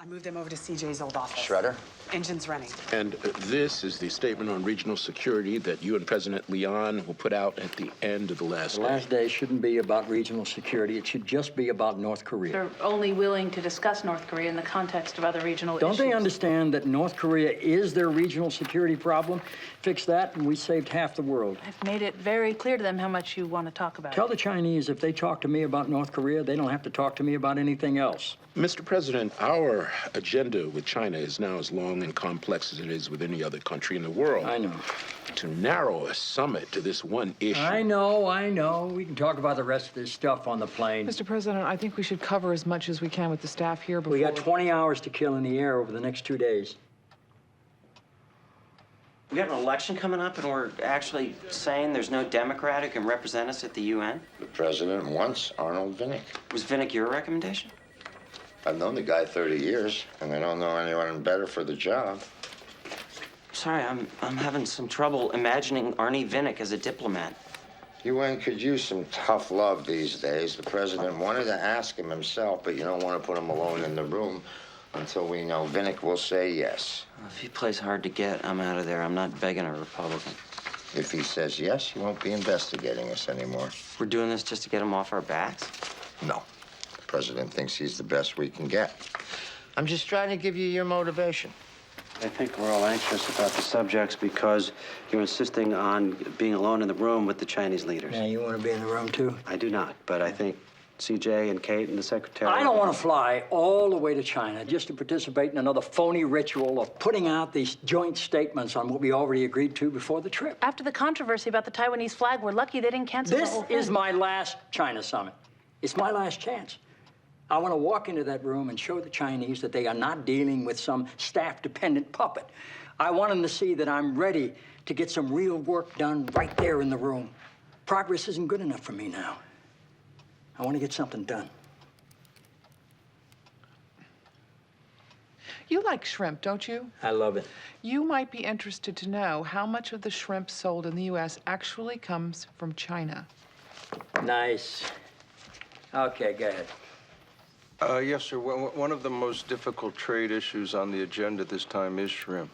I moved him over to CJ's old office. Shredder? Engine's running. And this is the statement on regional security that you and President Leon will put out at the end of the last The last day shouldn't be about regional security. It should just be about North Korea. They're only willing to discuss North Korea in the context of other regional Don't issues. they understand that North Korea is their regional security problem? Fix that, and we saved half the world. I've made it very clear to them how much you want to talk about Tell it. the Chinese if they talk to me about North Korea, they don't have to talk to me about anything else. Mr. President, our agenda with China is now as long and complex as it is with any other country in the world. I know. To narrow a summit to this one issue. I know. We can talk about the rest of this stuff on the plane. Mr. President, I think we should cover as much as we can with the staff here before... We got 20 hours to kill in the air over the next 2 days. We have an election coming up, and we're actually saying there's no Democrat who can represent us at the UN? The president wants Arnold Vinick. Was Vinick your recommendation? I've known the guy 30 years, and I don't know anyone better for the job. Sorry, I'm having some trouble imagining Arnie Vinick as a diplomat. UN could use some tough love these days. The president wanted to ask him himself, but you don't want to put him alone in the room until we know Vinick will say yes. If he plays hard to get, I'm out of there. I'm not begging a Republican. If he says yes, he won't be investigating us anymore. We're doing this just to get him off our backs? No. The president thinks he's the best we can get. I'm just trying to give you your motivation. I think we're all anxious about the subjects because you're insisting on being alone in the room with the Chinese leaders. Yeah, you want to be in the room, too? I do not, but I think CJ and Kate and the secretary... I don't want to fly all the way to China just to participate in another phony ritual of putting out these joint statements on what we already agreed to before the trip. After the controversy about the Taiwanese flag, we're lucky they didn't cancel the This whole thing. is my last China summit. It's my last chance. I want to walk into that room and show the Chinese that they are not dealing with some staff-dependent puppet. I want them to see that I'm ready to get some real work done right there in the room. Progress isn't good enough for me now. I want to get something done. You like shrimp, don't you? I love it. You might be interested to know how much of the shrimp sold in the U.S. actually comes from China. Nice. Okay, go ahead. Yes, sir. One of the most difficult trade issues on the agenda this time is shrimp.